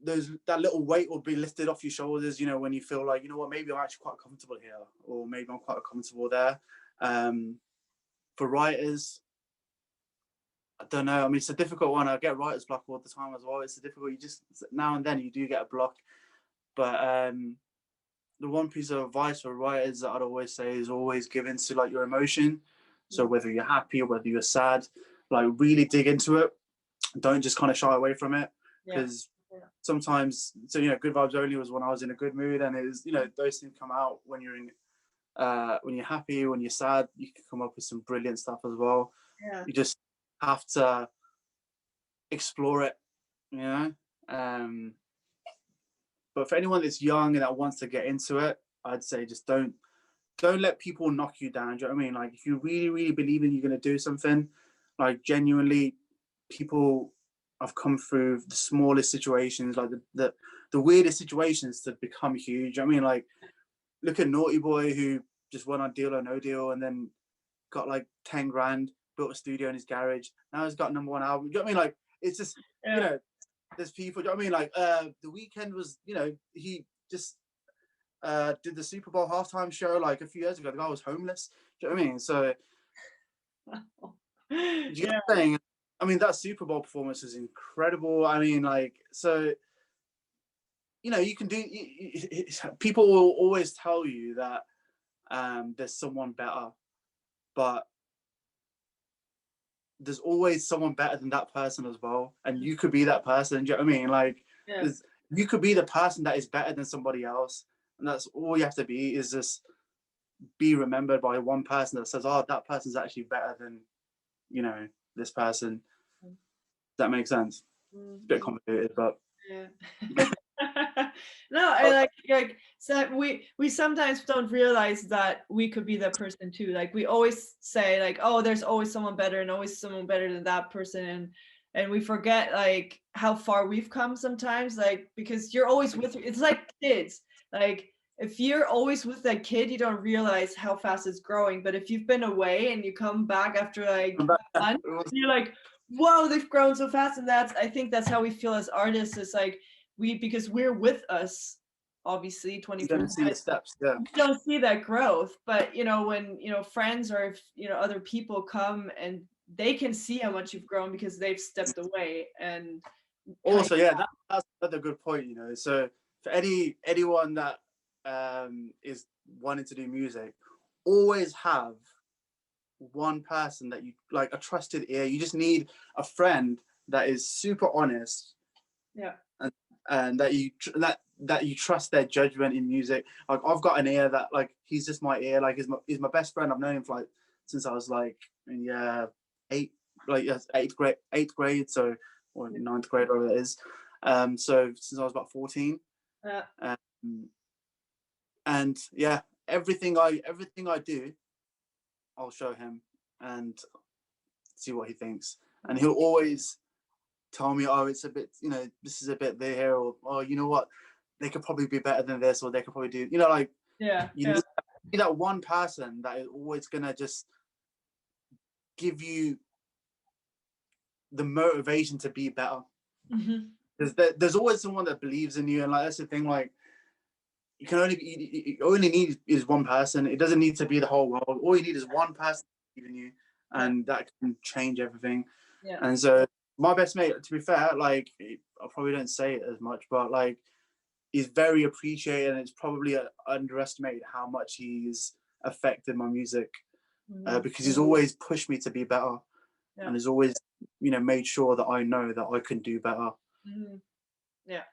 A: that little weight will be lifted off your shoulders, you know, when you feel like, you know what, maybe I'm actually quite comfortable here, or maybe I'm quite comfortable there. For writers, I don't know. I mean, it's a difficult one. I get writer's block all the time as well. It's a difficult. You just, now and then you do get a block. But the one piece of advice for writers that I'd always say is always give into like your emotion. So whether you're happy or whether you're sad, like really dig into it. Don't just kind of shy away from it, because sometimes, so, you know, Good Vibes Only was when I was in a good mood, and it was, you know, those things come out when you're in, when you're happy, when you're sad, you can come up with some brilliant stuff as well. You just have to explore it, you know. But for anyone that's young and that wants to get into it, I'd say just don't let people knock you down. Do you know what I mean? Like, if you really, really believe in you're going to do something, like, genuinely, people have come through the smallest situations, like the weirdest situations, to become huge. I mean, like, look at Naughty Boy, who just went on Deal or No Deal and then got like 10 grand, built a studio in his garage. Now he's got #1 album. Do you know what I mean? Like, it's just, you know, there's people, do you know what I mean? Like, The Weeknd was, you know, he just did the Super Bowl halftime show like a few years ago. The guy was homeless. Do you know what I mean? So, you know what I'm saying? I mean, that Super Bowl performance is incredible. I mean, like, so, you know, you can do, people will always tell you that there's someone better, but there's always someone better than that person as well. And you could be that person. Do you know what I mean? Like, you could be the person that is better than somebody else. And that's all you have to be, is just be remembered by one person that says, oh, that person's actually better than, you know, this person. Does that make sense? It's a bit complicated, but
B: no, I like so we sometimes don't realize that we could be that person too. Like, we always say like, oh, there's always someone better and always someone better than that person, and we forget like how far we've come sometimes, like, because you're always with, it's like kids. Like, if you're always with that kid, you don't realize how fast it's growing. But if you've been away and you come back after like a month, you're like, whoa, they've grown so fast. And I think that's how we feel as artists. It's like, because we're with us, obviously 24/7.
A: You don't see the steps.
B: You don't see that growth. But, you know, when, you know, friends or if, you know, other people come and they can see how much you've grown because they've stepped away. And
A: also, that's another good point, you know. So for anyone that is wanting to do music, always have one person that you like, a trusted ear. You just need a friend that is super honest, and that you trust their judgment in music. Like, I've got an ear that, like, he's just my ear. Like, he's my best friend. I've known him for like since I was like in eighth grade, so, or 9th grade, whatever it is. So since I was about 14. And yeah, everything I do, I'll show him and see what he thinks. And he'll always tell me, oh, it's a bit, you know, this is a bit there, or, oh, you know what, they could probably be better than this, or they could probably do, you know, like, you need that one person that is always gonna just give you the motivation to be better. There's always someone that believes in you, and like, that's the thing, like, you only need is one person. It doesn't need to be the whole world. All you need is one person to believe in you, and that can change everything. And so my best mate, to be fair, like, I probably don't say it as much, but like, he's very appreciated, and it's probably underestimated how much he's affected my music, because he's always pushed me to be better, and he's always, made sure that I know that I can do better.
B: Yeah,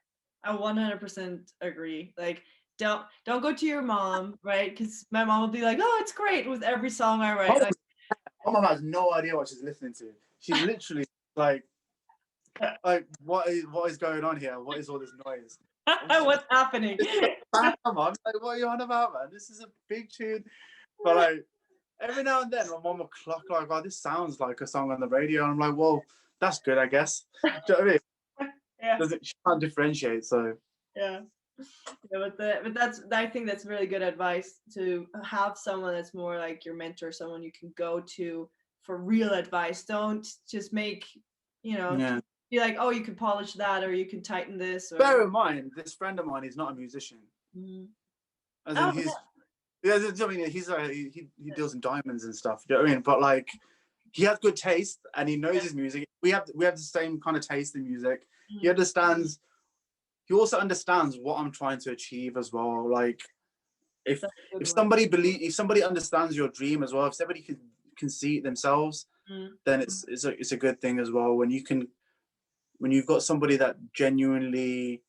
B: I 100% agree. Like, don't go to your mom, right? Because my mom will be like, "Oh, it's great" with every song I write. Like,
A: my mom has no idea what she's listening to. She's literally like, what is going on here? What is all this noise?
B: What's happening?
A: I'm like, what are you on about, man? This is a big tune. But like, every now and then, my mom will clock like, "Oh, this sounds like a song on the radio," and I'm like, "Well, that's good, I guess." Do you know what I mean?
B: Yeah.
A: She can't differentiate, so.
B: Yeah. But I think that's really good advice, to have someone that's more like your mentor, someone you can go to for real advice. Don't just make, be like, "Oh, you can polish that, or you can tighten this." Or...
A: Bear in mind, this friend of mine is not a musician. As in he deals in diamonds and stuff. You know what I mean? But like, he has good taste, and he knows his music. We have the same kind of taste in music. He understands. He also understands what I'm trying to achieve as well. Like, if somebody understands your dream as well, if somebody can see it themselves, then it's a good thing as well. When you've got somebody that genuinely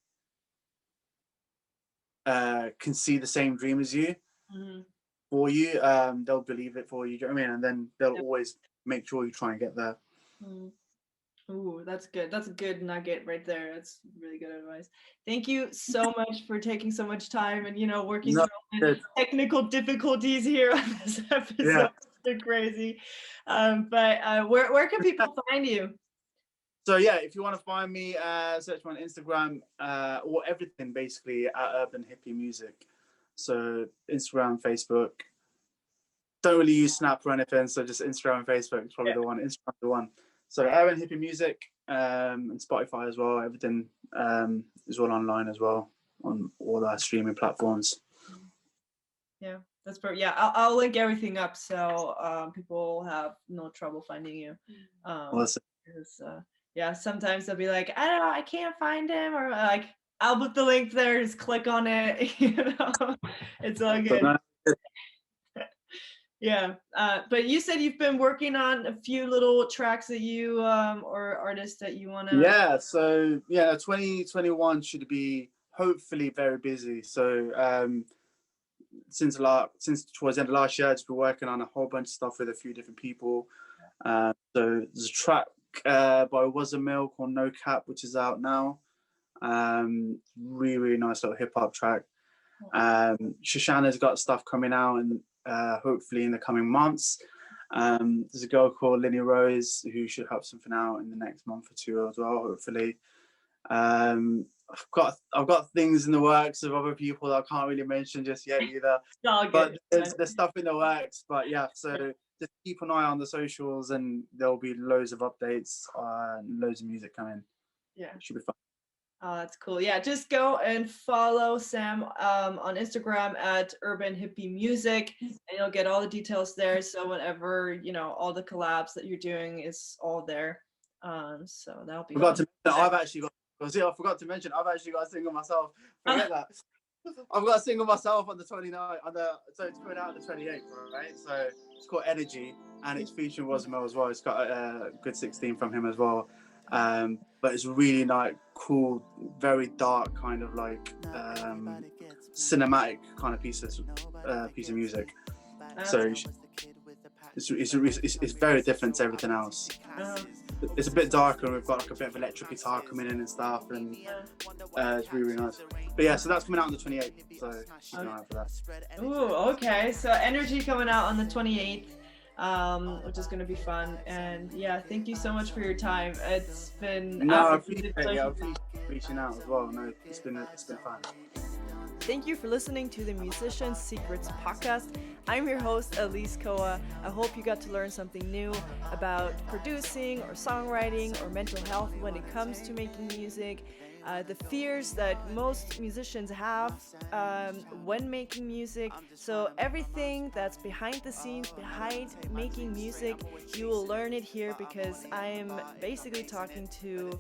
A: can see the same dream as you for you, they'll believe it for you. Do you know what I mean? And then they'll always make sure you try and get there.
B: Ooh, that's good. That's a good nugget right there. That's really good advice. Thank you so much for taking so much time and, working through the technical difficulties here on this episode. Yeah. They're crazy. But where can people find you?
A: So yeah, if you want to find me, search me on Instagram, or everything basically at Urban Hippie Music. So Instagram, Facebook. Don't really use Snap or anything, so just Instagram and Facebook is probably the one. Instagram's the one. So Urban Hippie Music, and Spotify as well. Everything is all online as well on all our streaming platforms.
B: Yeah, that's perfect. Yeah, I'll link everything up so people have no trouble finding you. Awesome. Yeah, sometimes they'll be like, "I don't know, I can't find him," or like, "I'll put the link there, just click on it." It's all good. Yeah, but you said you've been working on a few little tracks that you or artists that you want to.
A: Yeah, so 2021 should be hopefully very busy. So since towards the end of last year, I've just been working on a whole bunch of stuff with a few different people. So there's a track by Was a Mill called No Cap, which is out now. Really, really nice little hip hop track. Shoshana's got stuff coming out, and hopefully in the coming months. There's a girl called Linny Rose who should have something out in the next month or two as well, hopefully. I've got things in the works of other people that I can't really mention just yet either. But there's stuff in the works. But yeah, so just keep an eye on the socials, and there'll be loads of updates, loads of music coming.
B: Yeah,
A: it should be fun.
B: Oh, that's cool. Yeah, just go and follow Sam on Instagram at Urban Hippie Music, and you'll get all the details there. So whenever, all the collabs that you're doing is all there. So that'll be fun.
A: I forgot to mention, I've actually got a single myself. Forget that. I've got a single myself on the 29th, so it's coming out on the 28th, right? So it's called Energy, and it's featuring Rosmo as well. It's got a good 16 from him as well. But it's really cool, very dark kind of cinematic kind of piece of music. So it's very different to everything else. It's a bit darker, and we've got a bit of electric guitar coming in and stuff, and it's really, really nice. But yeah, so that's coming out on the 28th, so keep an eye out for that.
B: Ooh, okay. So Energy coming out on the 28th. Which is going to be fun. And yeah, thank you so much for your time. It's been
A: I appreciate reaching out as well. No, it's been fun.
B: Thank you for listening to the Musician's Secrets podcast. I'm your host, Alise Koa. I hope you got to learn something new about producing or songwriting or mental health when it comes to making music. The fears that most musicians have when making music. So everything that's behind the scenes, behind making music, you will learn it here, because I am basically talking to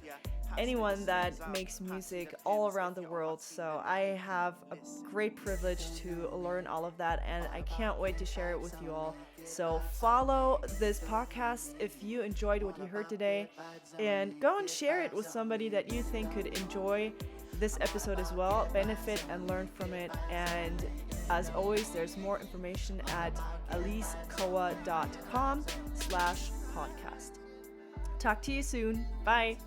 B: anyone that makes music all around the world. So I have a great privilege to learn all of that, and I can't wait to share it with you all. So follow this podcast if you enjoyed what you heard today, and go and share it with somebody that you think could enjoy this episode as well, benefit and learn from it. And as always, there's more information at alisekoa.com/podcast. Talk to you soon. Bye.